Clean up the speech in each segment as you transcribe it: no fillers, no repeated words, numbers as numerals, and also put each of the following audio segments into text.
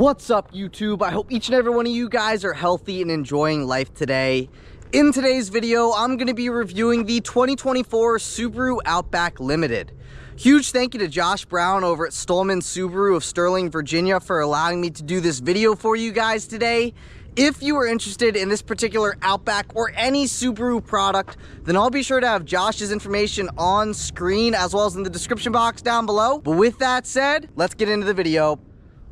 What's up, YouTube? I hope each and every one of you guys are healthy and enjoying life today. In today's video, I'm going to be reviewing the 2024 Subaru Outback Limited. Huge thank you to Josh Brown over at Stohlman Subaru of Sterling, Virginia for allowing me to do this video for you guys today. If you are interested in this particular Outback or any Subaru product, then I'll be sure to have Josh's information on screen as well as in the description box down below. But with that said, let's get into the video.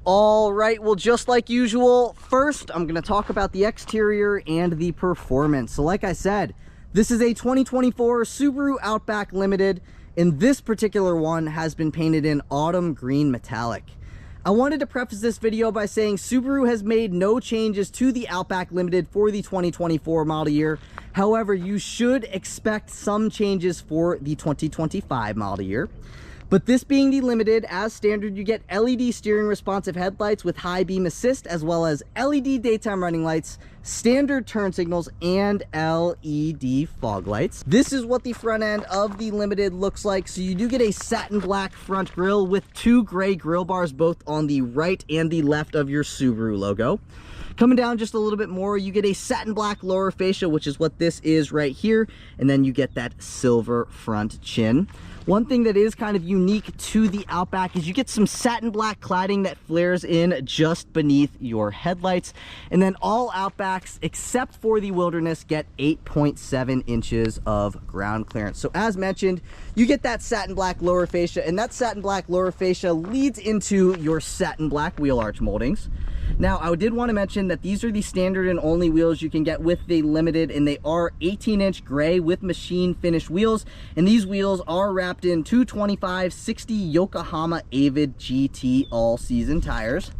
All right, well, just like usual, first I'm going to talk about the exterior and the performance. So like I said, this is a 2024 Subaru Outback Limited, and this particular one has been painted in autumn green metallic. I wanted to preface this video by saying Subaru has made no changes to the Outback Limited for the 2024 model year. However, you should expect some changes for the 2025 model year. But this being the Limited, as standard, you get LED steering responsive headlights with high beam assist, as well as LED daytime running lights, standard turn signals, and LED fog lights. This is what the front end of the Limited looks like. So you do get a satin black front grille with two gray grille bars, both on the right and the left of your Subaru logo. Coming down just a little bit more, you get a satin black lower fascia, which is what this is right here, and then you get that silver front chin. One thing that is kind of unique to the Outback is you get some satin black cladding that flares in just beneath your headlights. And then all Outbacks, except for the Wilderness, get 8.7 inches of ground clearance. So as mentioned, you get that satin black lower fascia, and that satin black lower fascia leads into your satin black wheel arch moldings. Now, I did want to mention that these are the standard and only wheels you can get with the Limited, and they are 18-inch gray with machine finish wheels, and these wheels are wrapped in 225/60 Yokohama Avid GT all-season tires.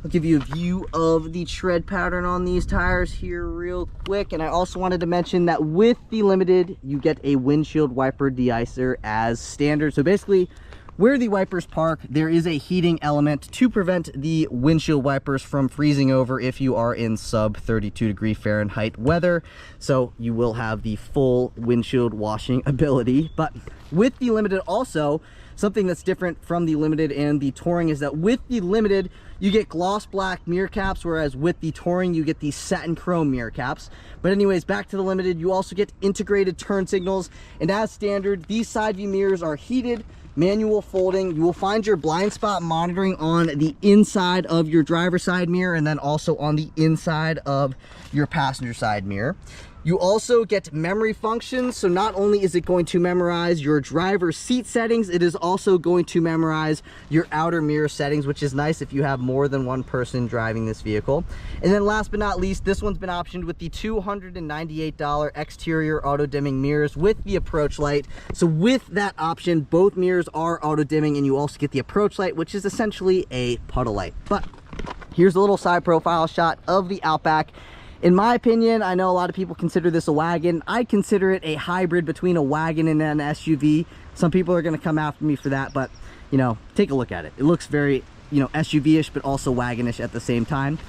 I'll give you a view of the tread pattern on these tires here real quick, and I also wanted to mention that with the Limited, you get a windshield wiper de-icer as standard. So basically, where the wipers park, there is a heating element to prevent the windshield wipers from freezing over if you are in sub 32° Fahrenheit weather. So you will have the full windshield washing ability. But with the Limited also, something that's different from the Limited and the Touring is that with the Limited, you get gloss black mirror caps, whereas with the Touring, you get the satin chrome mirror caps. But anyways, back to the Limited, you also get integrated turn signals. And as standard, these side view mirrors are heated, manual folding. You will find your blind spot monitoring on the inside of your driver's side mirror, and then also on the inside of your passenger side mirror. You also get memory functions, so not only is it going to memorize your driver's seat settings, it is also going to memorize your outer mirror settings, which is nice if you have more than one person driving this vehicle. And then last but not least, this one's been optioned with the $298 exterior auto dimming mirrors with the approach light. So with that option, both mirrors are auto dimming, and you also get the approach light, which is essentially a puddle light. But here's a little side profile shot of the Outback. In my opinion, I know a lot of people consider this a wagon. I consider it a hybrid between a wagon and an SUV. Some people are going to come after me for that, but, you know, take a look at it. It looks very, you know, SUV-ish, but also wagon-ish at the same time.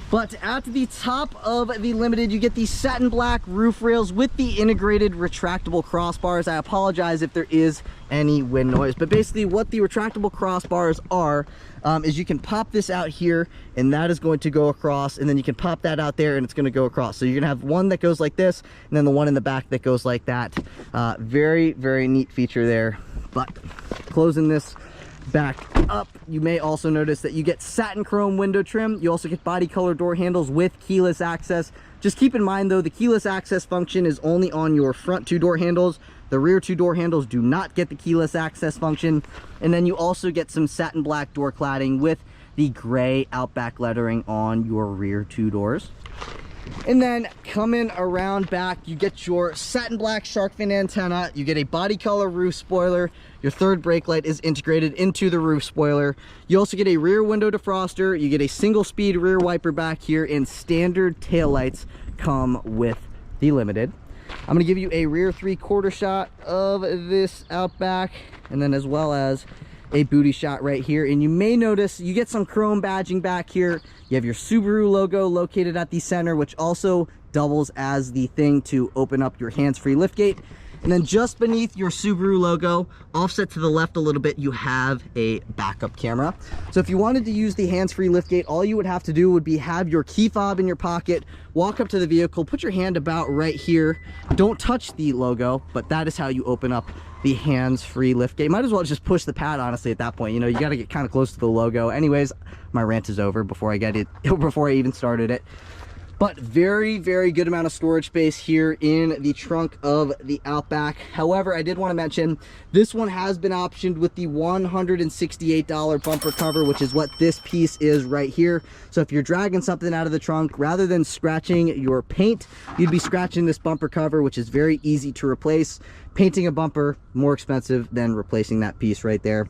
But at the top of the Limited, you get the satin black roof rails with the integrated retractable crossbars. I apologize if there is any wind noise, but basically what the retractable crossbars are is you can pop this out here, and that is going to go across, and then you can pop that out there, and it's going to go across. So you're going to have one that goes like this, and then the one in the back that goes like that. Very, very neat feature there. But closing this back up, you may also notice that you get satin chrome window trim. You also get body color door handles with keyless access. Just keep in mind though, the keyless access function is only on your front two door handles. The rear two door handles do not get the keyless access function. And then you also get some satin black door cladding with the gray Outback lettering on your rear two doors. And then coming around back, you get your satin black shark fin antenna, you get a body color roof spoiler, your third brake light is integrated into the roof spoiler. You also get a rear window defroster, you get a single speed rear wiper back here, and standard taillights come with the Limited. I'm going to give you a rear 3/4 shot of this Outback, and then as well as a booty shot right here. And you may notice you get some chrome badging back here. You have your Subaru logo located at the center, which also doubles as the thing to open up your hands-free liftgate. And then just beneath your Subaru logo, offset to the left a little bit, you have a backup camera. So if you wanted to use the hands-free liftgate, all you would have to do would be have your key fob in your pocket, walk up to the vehicle, put your hand about right here. Don't touch the logo, but that is how you open up the hands-free liftgate. Might as well just push the pad, honestly, at that point. You know, you got to get kind of close to the logo. Anyways, my rant is over before I even started it. But very, very good amount of storage space here in the trunk of the Outback. However, I did want to mention this one has been optioned with the $168 bumper cover, which is what this piece is right here. So if you're dragging something out of the trunk, rather than scratching your paint, you'd be scratching this bumper cover, which is very easy to replace. Painting a bumper, more expensive than replacing that piece right there.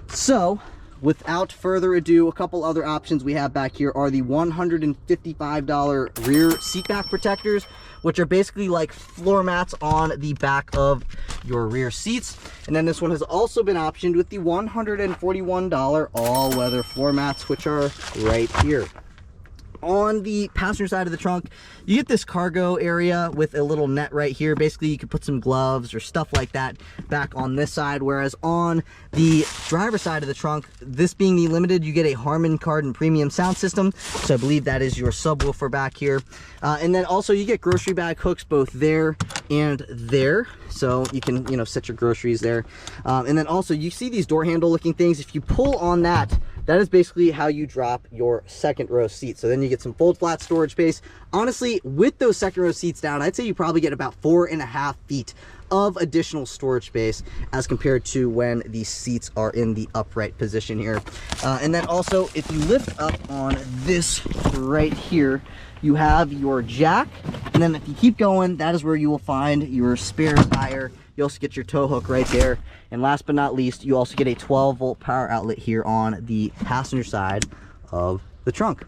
So without further ado, a couple other options we have back here are the $155 rear seat back protectors, which are basically like floor mats on the back of your rear seats. And then this one has also been optioned with the $141 all-weather floor mats, which are right here. On the passenger side of the trunk, you get this cargo area with a little net right here. Basically, you could put some gloves or stuff like that back on this side, whereas on the driver's side of the trunk, this being the Limited, you get a Harman Kardon premium sound system. So I believe that is your subwoofer back here. And then also you get grocery bag hooks both there and there. So you can, you know, set your groceries there. And then also you see these door handle looking things. If you pull on that, that is basically how you drop your second row seat. So then you get some fold flat storage space. Honestly, with those second row seats down, I'd say you probably get about 4.5 feet of additional storage space as compared to when the seats are in the upright position here. And then also, if you lift up on this right here, you have your jack. And then if you keep going, that is where you will find your spare tire. You also get your tow hook right there. And last but not least, you also get a 12-volt power outlet here on the passenger side of the trunk.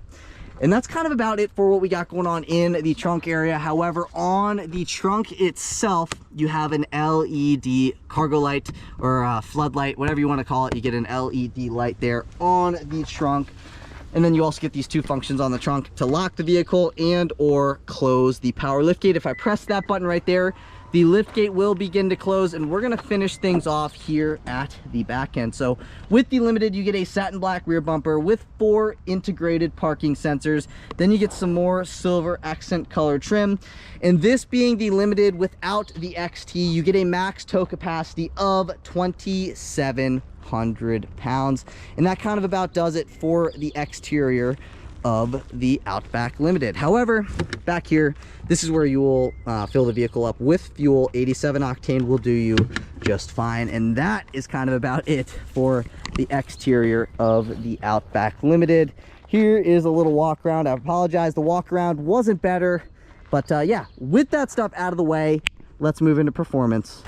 And that's kind of about it for what we got going on in the trunk area. However, on the trunk itself, you have an LED cargo light or floodlight, whatever you want to call it. You get an LED light there on the trunk. And then you also get these two functions on the trunk to lock the vehicle and or close the power liftgate. If I press that button right there, the liftgate will begin to close, and we're going to finish things off here at the back end. So with the Limited, you get a satin black rear bumper with 4 integrated parking sensors. Then you get some more silver accent color trim. And this being the Limited without the XT, you get a max tow capacity of 2,700 pounds. And that kind of about does it for the exterior of the Outback Limited. However, back here, this is where you will fill the vehicle up with fuel. 87 octane will do you just fine. And that is kind of about it for the exterior of the Outback Limited. Here is a little walk around. I apologize, the walk around wasn't better, but yeah, with that stuff out of the way, let's move into performance.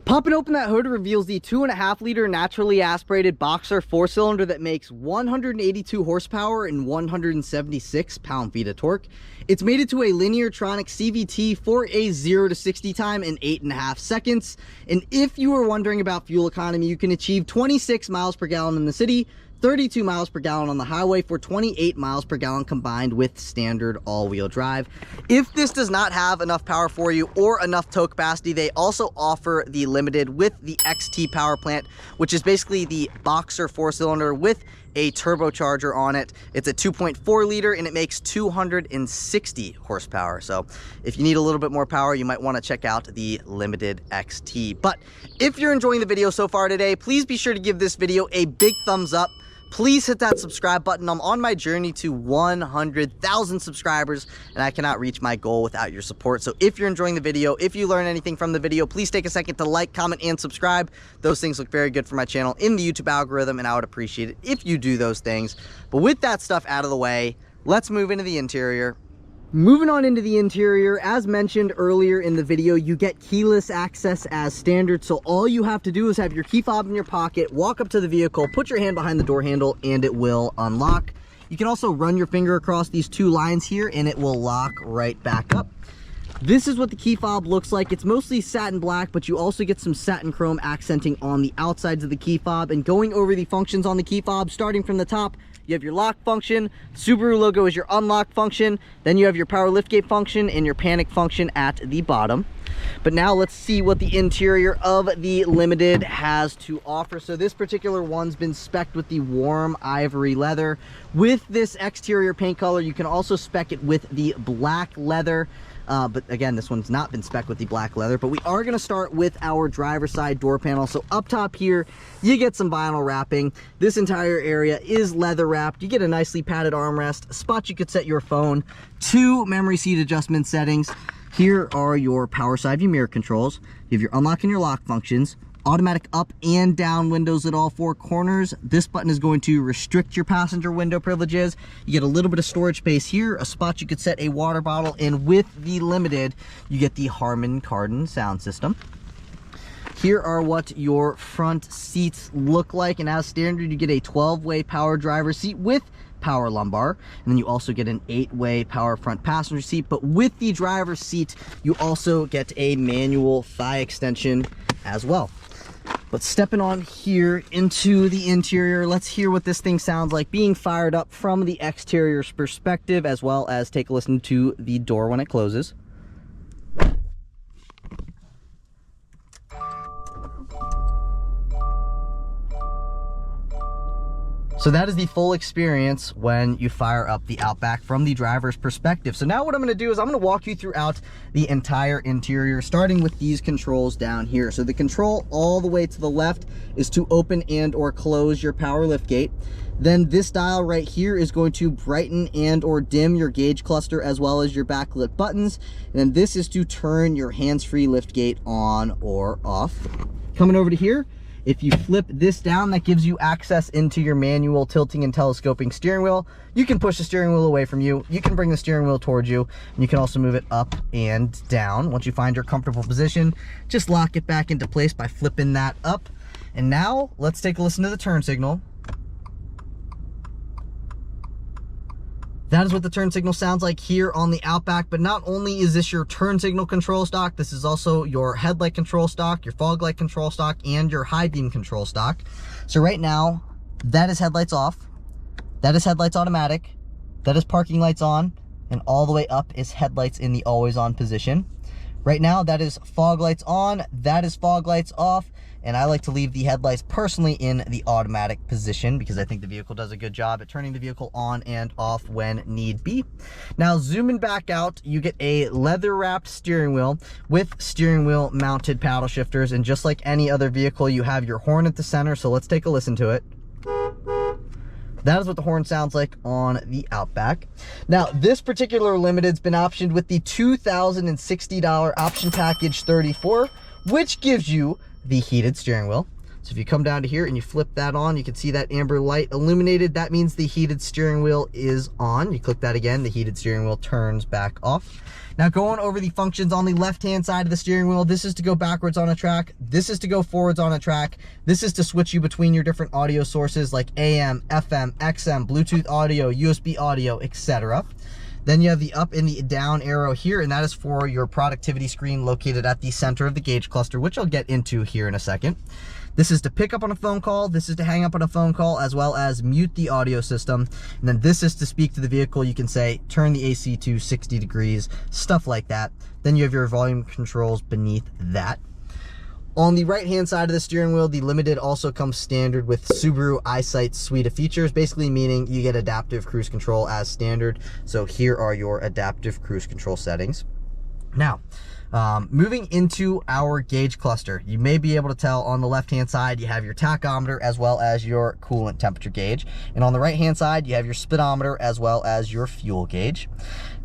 Popping open that hood reveals the 2.5-liter naturally aspirated Boxer 4-cylinder that makes 182 horsepower and 176 pound-feet of torque. It's mated to a Lineartronic CVT for a 0 to 60 time in 8.5 seconds. And if you were wondering about fuel economy, you can achieve 26 miles per gallon in the city, 32 miles per gallon on the highway for 28 miles per gallon combined with standard all-wheel drive. If this does not have enough power for you or enough tow capacity, they also offer the Limited with the XT power plant, which is basically the Boxer 4-cylinder with a turbocharger on it. It's a 2.4 liter and it makes 260 horsepower. So if you need a little bit more power, you might want to check out the Limited XT. But if you're enjoying the video so far today, please be sure to give this video a big thumbs up. Please hit that subscribe button. I'm on my journey to 100,000 subscribers, and I cannot reach my goal without your support. So if you're enjoying the video, if you learn anything from the video, please take a second to like, comment, and subscribe. Those things look very good for my channel in the YouTube algorithm, and I would appreciate it if you do those things. But with that stuff out of the way, let's move into the interior. Moving on into the interior, as mentioned earlier in the video, you get keyless access as standard. So all you have to do is have your key fob in your pocket, walk up to the vehicle, put your hand behind the door handle, and it will unlock. You can also run your finger across these two lines here and it will lock right back up. This is what the key fob looks like. It's mostly satin black, but you also get some satin chrome accenting on the outsides of the key fob. And going over the functions on the key fob, starting from the top, you have your lock function, Subaru logo is your unlock function, then you have your power liftgate function and your panic function at the bottom. But now let's see what the interior of the Limited has to offer. So this particular one's been spec'd with the warm ivory leather. With this exterior paint color, you can also spec it with the black leather. But again, this one's not been spec'd with the black leather. But we are going to start with our driver's side door panel. So up top here, you get some vinyl wrapping. This entire area is leather wrapped. You get a nicely padded armrest, a spot you could set your phone, 2 memory seat adjustment settings. Here are your power side view mirror controls. You have your unlock and your lock functions, automatic up and down windows at all 4 corners. This button is going to restrict your passenger window privileges. You get a little bit of storage space here, a spot you could set a water bottle, and with the Limited, you get the Harman Kardon sound system. Here are what your front seats look like, and as standard, you get a 12-way power driver seat with power lumbar, and then you also get an 8-way power front passenger seat. But with the driver's seat, you also get a manual thigh extension as well. But stepping on here into the interior, let's hear what this thing sounds like being fired up from the exterior perspective, as well as take a listen to the door when it closes. So that is the full experience when you fire up the Outback from the driver's perspective. So now what I'm going to do is I'm going to walk you throughout the entire interior, starting with these controls down here. So the control all the way to the left is to open and or close your power lift gate. Then this dial right here is going to brighten and or dim your gauge cluster as well as your backlit buttons. And then this is to turn your hands-free lift gate on or off. Coming over to here, if you flip this down, that gives you access into your manual tilting and telescoping steering wheel. You can push the steering wheel away from you. You can bring the steering wheel towards you, and you can also move it up and down. Once you find your comfortable position, just lock it back into place by flipping that up. And now let's take a listen to the turn signal. That is what the turn signal sounds like here on the Outback. But not only is this your turn signal control stock, this is also your headlight control stock, your fog light control stock, and your high beam control stock. So right now, that is headlights off, that is headlights automatic, that is parking lights on, and all the way up is headlights in the always on position. Right now, that is fog lights on, that is fog lights off, and I like to leave the headlights personally in the automatic position because I think the vehicle does a good job at turning the vehicle on and off when need be. Now, zooming back out, you get a leather-wrapped steering wheel with steering wheel mounted paddle shifters, and just like any other vehicle, you have your horn at the center, so let's take a listen to it. That is what the horn sounds like on the Outback. Now, this particular Limited's been optioned with the $2,060 option package 34, which gives you the heated steering wheel. So if you come down to here and you flip that on, you can see that amber light illuminated. That means the heated steering wheel is on. You click that again, the heated steering wheel turns back off. Now, going over the functions on the left-hand side of the steering wheel, this is to go backwards on a track. This is to go forwards on a track. This is to switch you between your different audio sources like AM, FM, XM, Bluetooth audio, USB audio, etc. Then you have the up and the down arrow here, and that is for your productivity screen located at the center of the gauge cluster, which I'll get into here in a second. This is to pick up on a phone call. This is to hang up on a phone call, as well as mute the audio system. And then this is to speak to the vehicle. You can say, turn the AC to 60 degrees, stuff like that. Then you have your volume controls beneath that. On the right-hand side of the steering wheel, the Limited also comes standard with Subaru EyeSight suite of features, basically meaning you get adaptive cruise control as standard. So here are your adaptive cruise control settings. Now, moving into our gauge cluster, you may be able to tell on the left-hand side, you have your tachometer as well as your coolant temperature gauge. And on the right-hand side, you have your speedometer as well as your fuel gauge.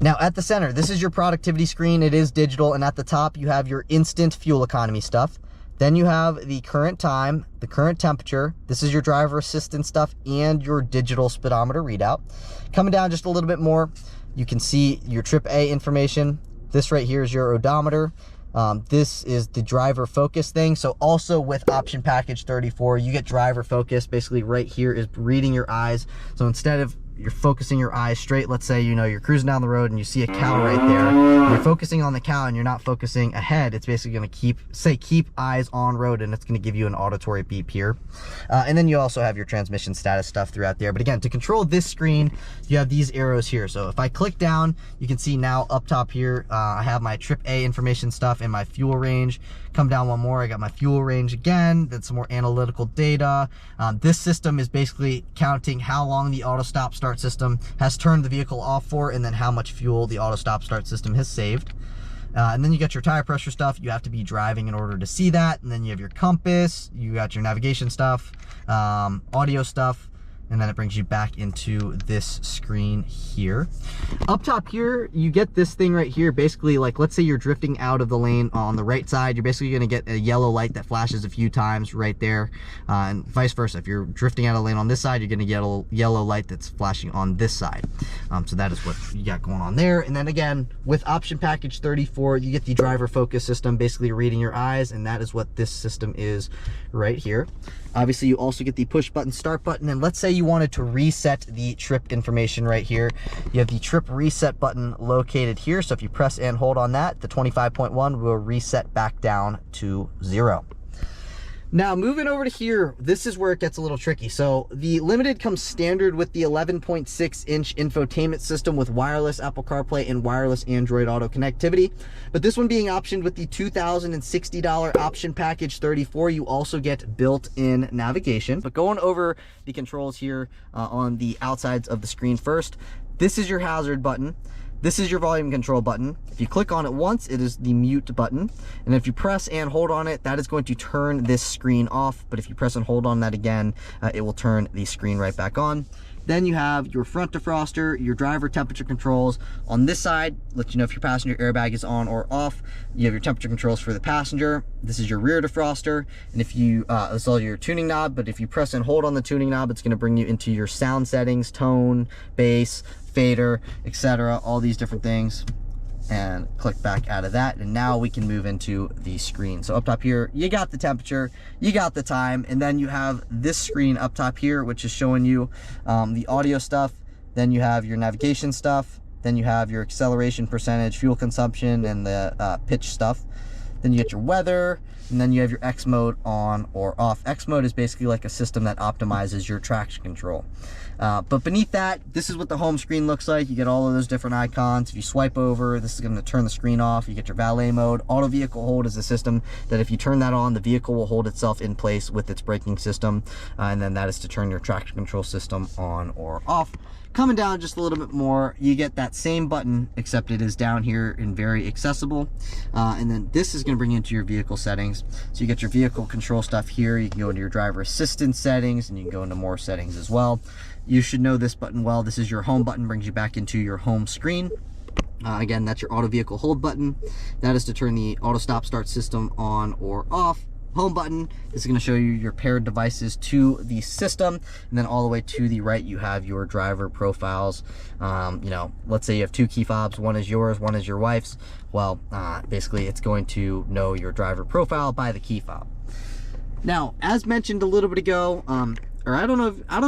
Now, at the center, this is your productivity screen. It is digital, and at the top, you have your instant fuel economy stuff. Then you have the current time, the current temperature. This is your driver assistance stuff and your digital speedometer readout. Coming down just a little bit more, you can see your trip A information. This right here is your odometer. This is the driver focus thing. So also with option package 34, you get driver focus. Basically right here is reading your eyes. So instead of you're focusing your eyes straight. Let's say, you know, you're cruising down the road and you see a cow right there. You're focusing on the cow and you're not focusing ahead. It's basically going to keep eyes on road, and it's going to give you an auditory beep here. And then you also have your transmission status stuff throughout there. But again, to control this screen, you have these arrows here. So if I click down, you can see now up top here, I have my trip A information stuff and my fuel range. Come down one more, I got my fuel range again. Then some more analytical data. This system is basically counting how long the auto stop start system has turned the vehicle off for, and then how much fuel the auto stop start system has saved. And then you got your tire pressure stuff. You have to be driving in order to see that. And then you have your compass, you got your navigation stuff, audio stuff, and then it brings you back into this screen here. Up top here, you get this thing right here. Basically, like, let's say you're drifting out of the lane on the right side, you're basically gonna get a yellow light that flashes a few times right there, and vice versa. If you're drifting out of the lane on this side, you're gonna get a yellow light that's flashing on this side. So that is what you got going on there. And then again, with option package 34, you get the driver focus system, basically reading your eyes, and that is what this system is right here. Obviously, you also get the push button start button, and let's say you wanted to reset the trip information right here. You have the trip reset button located here, so if you press and hold on that, the 25.1 will reset back down to 0. Now, moving over to here, this is where it gets a little tricky. So the Limited comes standard with the 11.6-inch infotainment system with wireless Apple CarPlay and wireless Android Auto connectivity. But this one being optioned with the $2,060 option package 34, you also get built-in navigation. But going over the controls here on the outsides of the screen first, this is your hazard button. This is your volume control button. If you click on it once, it is the mute button. And if you press and hold on it, that is going to turn this screen off. But if you press and hold on that again, it will turn the screen right back on. Then you have your front defroster, your driver temperature controls. On this side, let you know if your passenger airbag is on or off. You have your temperature controls for the passenger. This is your rear defroster. And if you, this is all your tuning knob, but if you press and hold on the tuning knob, it's gonna bring you into your sound settings, tone, bass, fader, etc., all these different things, and click back out of that. And now we can move into the screen. So up top here, you got the temperature, you got the time, and then you have this screen up top here, which is showing you the audio stuff. Then you have your navigation stuff. Then you have your acceleration percentage, fuel consumption, and the pitch stuff. Then you get your weather, and then you have your X mode on or off. X mode is basically like a system that optimizes your traction control. But beneath that, this is what the home screen looks like. You get all of those different icons. If you swipe over, this is going to turn the screen off. You get your valet mode. Auto vehicle hold is a system that if you turn that on, the vehicle will hold itself in place with its braking system. And then that is to turn your traction control system on or off. Coming down just a little bit more, you get that same button, except it is down here and very accessible. And then this is going to bring you into your vehicle settings. So you get your vehicle control stuff here. You can go into your driver assistance settings, and you can go into more settings as well. You should know this button well. This is your home button, brings you back into your home screen. Again, that's your auto vehicle hold button. That is to turn the auto stop start system on or off. Home button is going to show you your paired devices to the system, and then all the way to the right you have your driver profiles. You know, let's say you have 2 key fobs, one is yours, one is your wife's. Well, basically it's going to know your driver profile by the key fob. Now, as mentioned a little bit ago, or I don't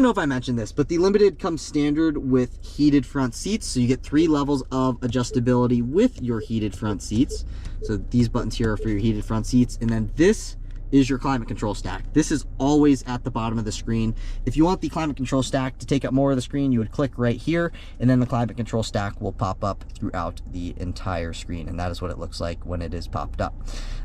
know if I mentioned this, but the Limited comes standard with heated front seats. So you get 3 levels of adjustability with your heated front seats. So these buttons here are for your heated front seats, and then this is your climate control stack. This is always at the bottom of the screen. If you want the climate control stack to take up more of the screen, you would click right here, and then the climate control stack will pop up throughout the entire screen, and that is what it looks like when it is popped up.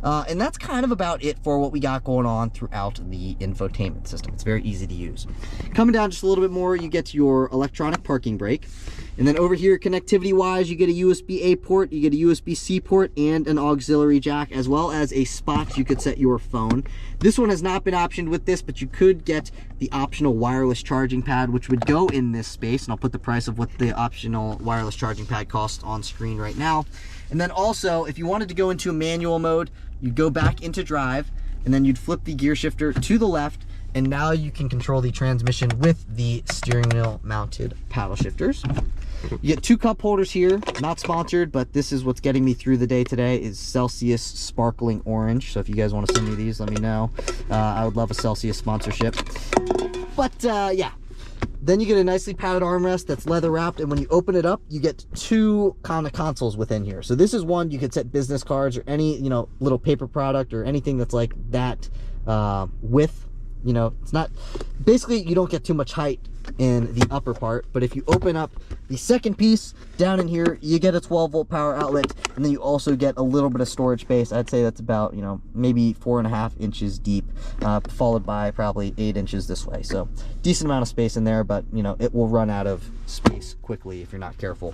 And that's kind of about it for what we got going on throughout the infotainment system. It's very easy to use. Coming down just a little bit more, you get your electronic parking brake. And then over here, connectivity wise, you get a USB-A port, you get a USB-C port, and an auxiliary jack, as well as a spot you could set your phone. This one has not been optioned with this, but you could get the optional wireless charging pad, which would go in this space. And I'll put the price of what the optional wireless charging pad costs on screen right now. And then also, if you wanted to go into a manual mode, you'd go back into drive, and then you'd flip the gear shifter to the left, and now you can control the transmission with the steering wheel mounted paddle shifters. You get 2 cup holders here, not sponsored, but this is what's getting me through the day today is Celsius Sparkling Orange. So if you guys want to send me these, let me know. I would love a Celsius sponsorship. But yeah, Then you get a nicely padded armrest that's leather wrapped, and when you open it up, you get 2 kind of consoles within here. So this is one you could set business cards or any, you know, little paper product or anything that's like that width. You know, it's not, basically you don't get too much height in the upper part, but if you open up the second piece down in here, you get a 12-volt power outlet, and then you also get a little bit of storage space. I'd say that's about, you know, maybe 4.5 inches deep, followed by probably 8 inches this way. So decent amount of space in there, but you know, it will run out of space quickly if you're not careful.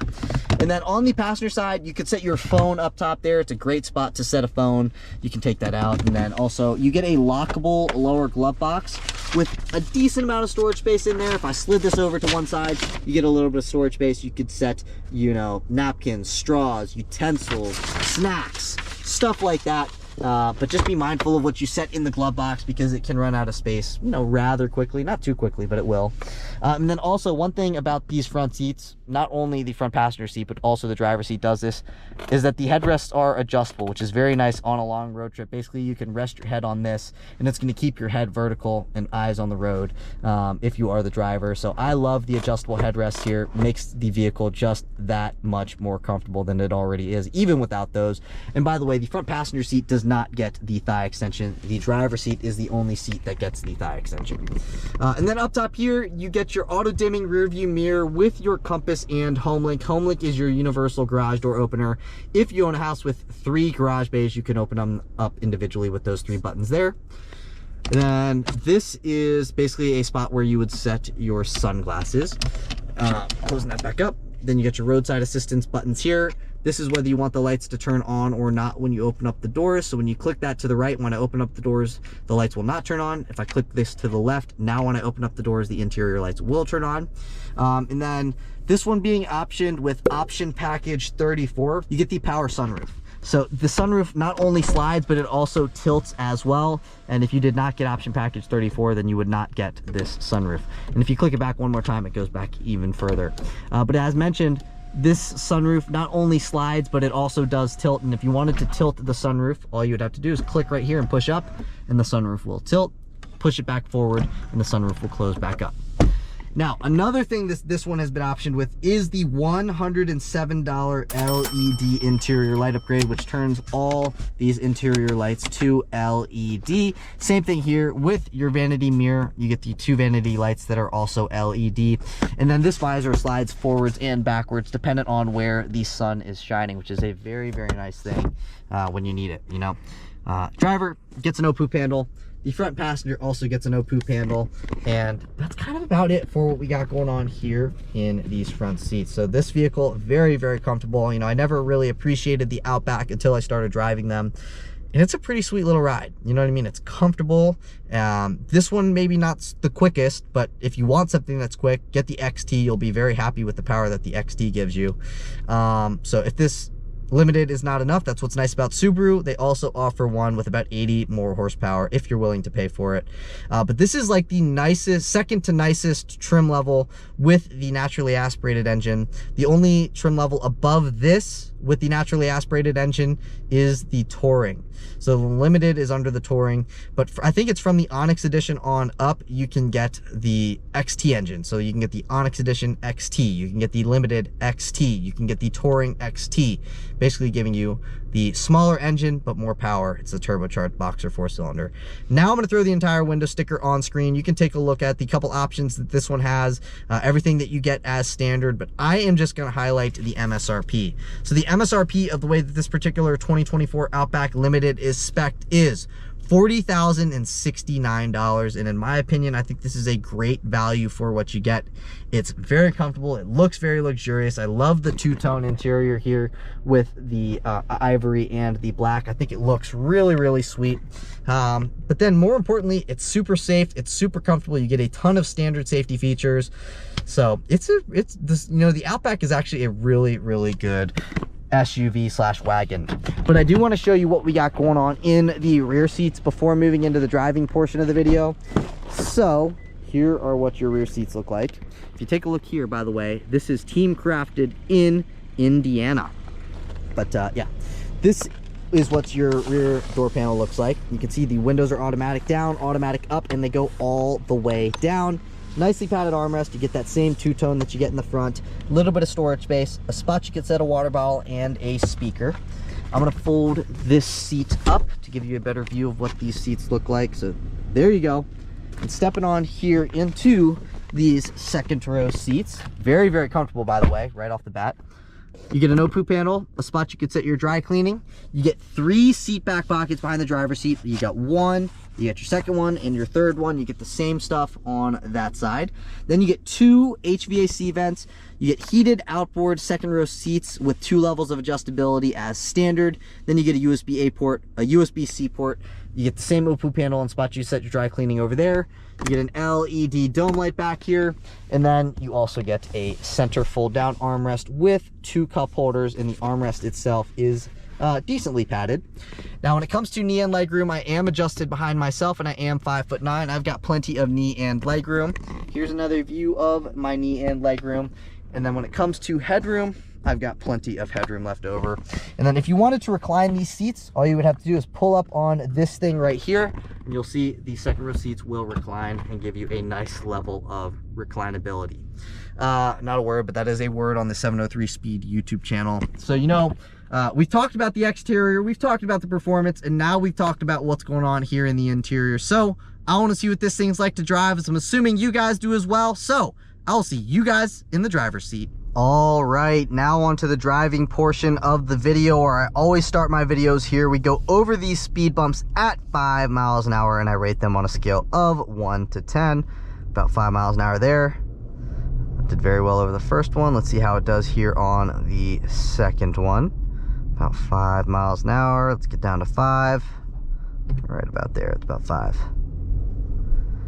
And then on the passenger side, you could set your phone up top there. It's a great spot to set a phone. You can take that out, and then also you get a lockable lower glove box with a decent amount of storage space in there. If I slid this over to one side, you get a little bit of storage space. You could set, you know, napkins, straws, utensils, snacks, stuff like that. But just be mindful of what you set in the glove box, because it can run out of space, you know, rather quickly. Not too quickly, but it will. And then also one thing about these front seats, not only the front passenger seat, but also the driver's seat does this, is that the headrests are adjustable, which is very nice on a long road trip. Basically, you can rest your head on this, and it's going to keep your head vertical and eyes on the road if you are the driver. So I love the adjustable headrests here. Makes the vehicle just that much more comfortable than it already is, even without those. And by the way, the front passenger seat does not get the thigh extension. The driver's seat is the only seat that gets the thigh extension. And then up top here, you get your auto dimming rear view mirror with your compass and HomeLink. HomeLink is your universal garage door opener. If you own a house with 3 garage bays, you can open them up individually with those 3 buttons there. And then this is basically a spot where you would set your sunglasses. Closing that back up. Then you get your roadside assistance buttons here. This is whether you want the lights to turn on or not when you open up the doors. So when you click that to the right, when I open up the doors, the lights will not turn on. If I click this to the left, now when I open up the doors, the interior lights will turn on. And then this one being optioned with option package 34, you get the power sunroof. So the sunroof not only slides, but it also tilts as well. And if you did not get option package 34, then you would not get this sunroof. And if you click it back one more time, it goes back even further. But as mentioned, this sunroof not only slides, but it also does tilt. And if you wanted to tilt the sunroof, all you would have to do is click right here and push up, and the sunroof will tilt. Push it back forward, and the sunroof will close back up. Now, another thing this one has been optioned with is the $107 LED interior light upgrade, which turns all these interior lights to LED. Same thing here with your vanity mirror. You get the 2 vanity lights that are also LED. And then this visor slides forwards and backwards dependent on where the sun is shining, which is a very, very nice thing when you need it, you know. Driver gets an no-poop handle. The front passenger also gets a no poop handle, and that's kind of about it for what we got going on here in these front seats. So this vehicle, very, very comfortable. You know, I never really appreciated the Outback until I started driving them, and it's a pretty sweet little ride. You know what I mean? It's comfortable. This one maybe not the quickest, but if you want something that's quick, get the XT. You'll be very happy with the power that the XT gives you. So if this Limited is not enough, that's what's nice about Subaru. They also offer one with about 80 more horsepower if you're willing to pay for it. But this is like the nicest, second to nicest trim level with the naturally aspirated engine. The only trim level above this with the naturally aspirated engine is the Touring. So the Limited is under the Touring, but I think it's from the Onyx Edition on up, you can get the XT engine. So you can get the Onyx Edition XT, you can get the Limited XT, you can get the Touring XT, basically giving you the smaller engine, but more power. It's a turbocharged boxer 4-cylinder. Now I'm gonna throw the entire window sticker on screen. You can take a look at the couple options that this one has, everything that you get as standard, but I am just gonna highlight the MSRP. So the MSRP of the way that this particular 2024 Outback Limited is spec'd is $40,069, and in my opinion, I think this is a great value for what you get. It's very comfortable, it looks very luxurious. I love the two-tone interior here with the ivory and the black. I think it looks really, really sweet. But then more importantly, it's super safe, it's super comfortable. You get a ton of standard safety features. So it's this, you know, the Outback is actually a really, really good SUV/wagon. But I do want to show you what we got going on in the rear seats before moving into the driving portion of the video. So here are what your rear seats look like. If you take a look here, by the way, this is team crafted in Indiana. But yeah, this is what your rear door panel looks like. You can see the windows are automatic down, automatic up, and they go all the way down. nicely padded armrest. You get that same two-tone that you get in the front. A little bit of storage space, a spot you can set a water bottle, and a speaker. I'm gonna fold this seat up to give you a better view of what these seats look like. So there you go. And stepping on here into these second row seats. Very, very comfortable, by the way, right off the bat. You get an O-Poo panel, a spot you could set your dry cleaning. You get 3 seat back pockets behind the driver's seat. You got one, you get your second one, and your third one. You get the same stuff on that side. Then you get 2 HVAC vents. You get heated outboard second row seats with 2 levels of adjustability as standard. Then you get a USB-A port, a USB-C port. You get the same O-Poo panel and spot you set your dry cleaning over there. You get an LED dome light back here, and then you also get a center fold down armrest with 2 cup holders, and the armrest itself is decently padded. Now when it comes to knee and leg room, I am adjusted behind myself and I am 5'9". I've got plenty of knee and leg room. Here's another view of my knee and leg room. And then when it comes to headroom, I've got plenty of headroom left over. And then if you wanted to recline these seats, all you would have to do is pull up on this thing right here, and you'll see the second row seats will recline and give you a nice level of reclinability. Not a word, but that is a word on the 703 Speed YouTube channel. So, you know, we've talked about the exterior, we've talked about the performance, and now we've talked about what's going on here in the interior. So I want to see what this thing's like to drive, as I'm assuming you guys do as well. So I'll see you guys in the driver's seat. All right, now on to the driving portion of the video, where I always start my videos here. We go over these speed bumps at 5 miles an hour, and I rate them on a scale of 1 to 10. About 5 miles an hour there. Did very well over the first one. Let's see how it does here on the second one. About 5 miles an hour. Let's get down to 5. Right about there, it's about 5.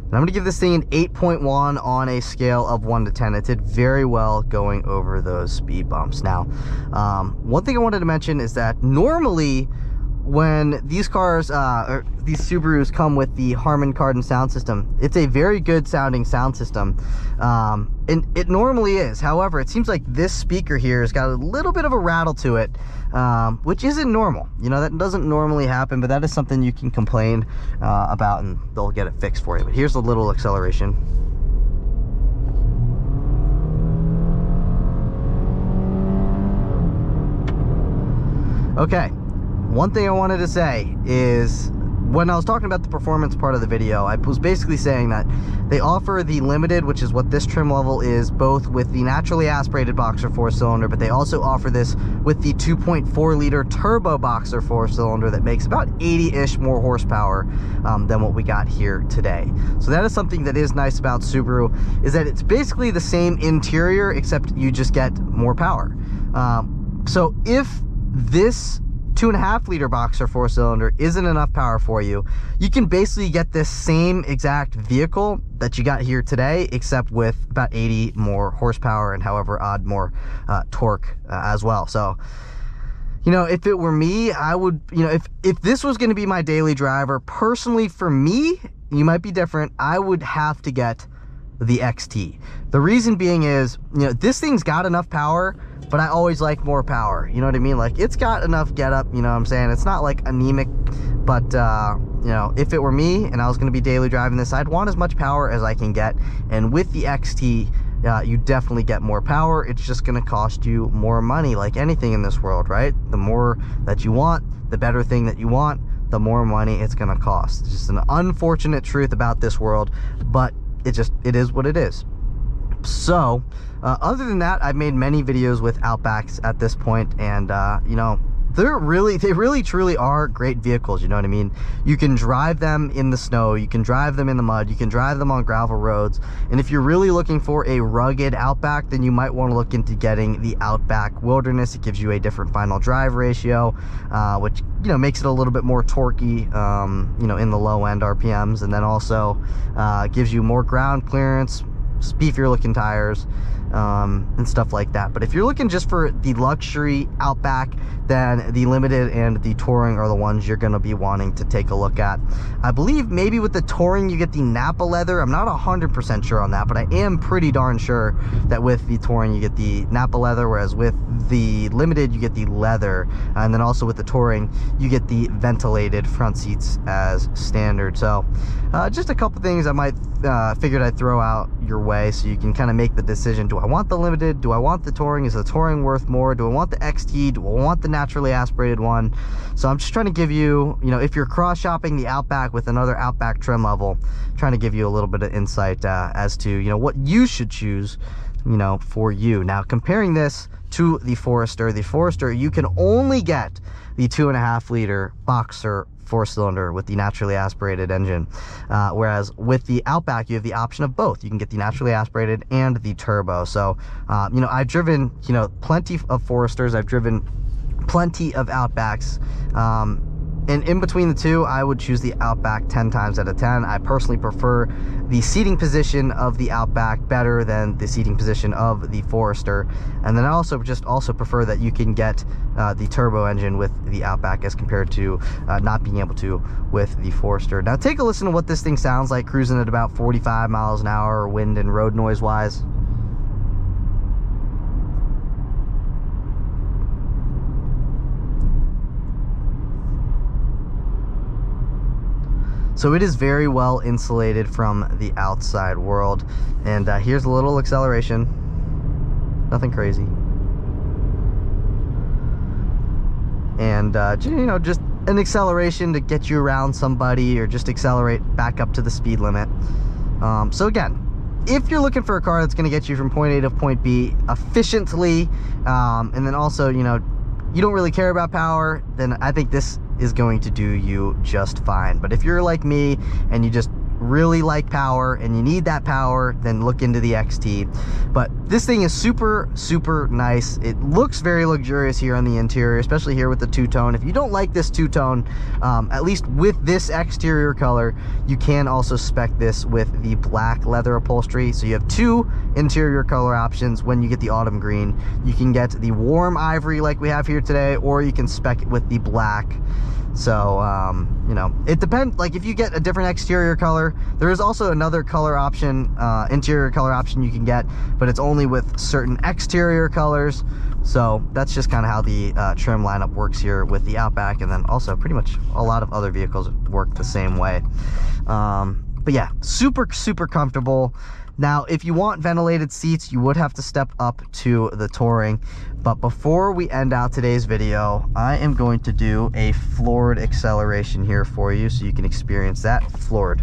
And I'm gonna give this thing an 8.1 on a scale of 1 to 10. It did very well going over those speed bumps. Now, one thing I wanted to mention is that normally when these cars, or these Subarus come with the Harman Kardon sound system, it's a very good sounding sound system. And it normally is. However, it seems like this speaker here has got a little bit of a rattle to it, which isn't normal. You know, that doesn't normally happen, but that is something you can complain about, and they'll get it fixed for you. But here's a little acceleration. Okay. One thing I wanted to say is, when I was talking about the performance part of the video, I was basically saying that they offer the Limited, which is what this trim level is, both with the naturally aspirated boxer 4-cylinder, but they also offer this with the 2.4 liter turbo boxer 4-cylinder that makes about 80-ish more horsepower than what we got here today. So that is something that is nice about Subaru, is that it's basically the same interior, except you just get more power. So if this 2.5 liter boxer 4-cylinder isn't enough power for you, you can basically get this same exact vehicle that you got here today, except with about 80 more horsepower and however odd more torque as well. So, you know, if it were me, I would, you know, if this was going to be my daily driver, personally for me, you might be different, I would have to get the XT. The reason being is, you know, this thing's got enough power, but I always like more power. You know what I mean? Like, it's got enough get up, you know what I'm saying? It's not like anemic, but you know, if it were me and I was going to be daily driving this, I'd want as much power as I can get. And with the XT, you definitely get more power. It's just going to cost you more money, like anything in this world, right? The more that you want, the better thing that you want, the more money it's going to cost. It's just an unfortunate truth about this world, but it is what it is. So other than that, I've made many videos with Outbacks at this point, and you know, they really truly are great vehicles. You know what I mean? You can drive them in the snow, you can drive them in the mud, you can drive them on gravel roads. And if you're really looking for a rugged Outback, then you might want to look into getting the Outback Wilderness. It gives you a different final drive ratio, which, you know, makes it a little bit more torquey, you know, in the low end RPMs, and then also gives you more ground clearance, beefier looking tires, and stuff like that. But if you're looking just for the luxury Outback, then the Limited and the Touring are the ones you're going to be wanting to take a look at. I believe maybe with the Touring you get the Napa leather. I'm not 100% sure on that, but I am pretty darn sure that with the Touring you get the Napa leather, whereas with the Limited you get the leather, and then also with the Touring you get the ventilated front seats as standard. So just a couple things I might figured I'd throw out your way so you can kind of make the decision. Do I want the Limited? Do I want the Touring? Is the Touring worth more? Do I want the XT? Do I want the naturally aspirated one? So I'm just trying to give you, if you're cross shopping the Outback with another Outback trim level, trying to give you a little bit of insight as to what you should choose for you. Now, comparing this to the Forester, you can only get the 2.5 liter boxer 4-cylinder with the naturally aspirated engine, whereas with the Outback you have the option of both. You can get the naturally aspirated and the turbo. So I've driven plenty of Foresters, I've driven plenty of Outbacks, and in between the two I would choose the Outback 10 times out of 10. I personally prefer the seating position of the Outback better than the seating position of the Forester, and then I also prefer that you can get the turbo engine with the Outback as compared to not being able to with the Forester. Now take a listen to what this thing sounds like cruising at about 45 miles an hour, wind and road noise wise. So it is very well insulated from the outside world. And here's a little acceleration. Nothing crazy. And just an acceleration to get you around somebody, or just accelerate back up to the speed limit. So again, if you're looking for a car that's going to get you from point A to point B efficiently, and then also you don't really care about power, then I think this is going to do you just fine. But if you're like me and you just really like power and you need that power, then look into the XT. But this thing is super nice. It looks very luxurious here on the interior, especially here with the two-tone. If you don't like this two-tone, at least with this exterior color, you can also spec this with the black leather upholstery. So you have two interior color options. When you get the autumn green, you can get the warm ivory like we have here today, or you can spec it with the black. So it depends. Like if you get a different exterior color, there is also another color option, interior color option you can get, but it's only with certain exterior colors. So that's just kind of how the trim lineup works here with the Outback, and then also pretty much a lot of other vehicles work the same way. But yeah, super comfortable. Now, if you want ventilated seats, you would have to step up to the Touring. But before we end out today's video, I am going to do a floored acceleration here for you so you can experience that floored.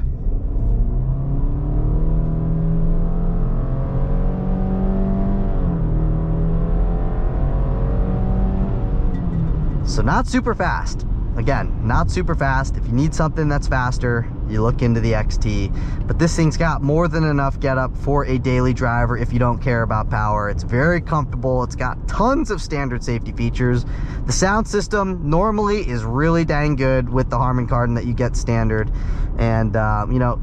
So not super fast. Again, not super fast. If you need something that's faster, you look into the XT. But this thing's got more than enough get up for a daily driver if you don't care about power. It's very comfortable. It's got tons of standard safety features. The sound system normally is really dang good with the Harman Kardon that you get standard. And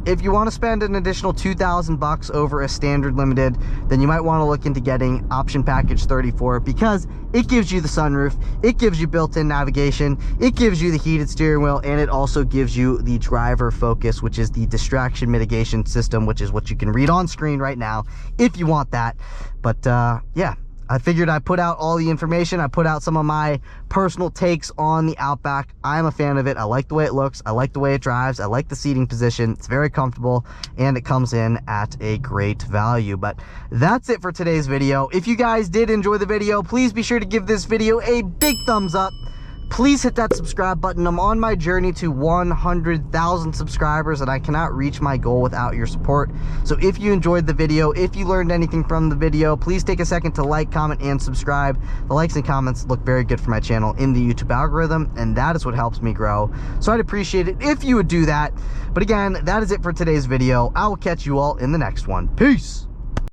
if you want to spend an additional $2,000 over a standard Limited, then you might want to look into getting option package 34, because it gives you the sunroof, it gives you built-in navigation, it gives you the heated steering wheel, and it also gives you the driver focus, which is the distraction mitigation system, which is what you can read on screen right now if you want that. But yeah, I figured I'd put out all the information. I put out some of my personal takes on the Outback. I'm a fan of it. I like the way it looks. I like the way it drives. I like the seating position. It's very comfortable, and it comes in at a great value. But that's it for today's video. If you guys did enjoy the video, please be sure to give this video a big thumbs up. Please hit that subscribe button. I'm on my journey to 100,000 subscribers, and I cannot reach my goal without your support. So if you enjoyed the video, if you learned anything from the video, please take a second to like, comment, and subscribe. The likes and comments look very good for my channel in the YouTube algorithm, and that is what helps me grow. So I'd appreciate it if you would do that. But again, that is it for today's video. I will catch you all in the next one. Peace!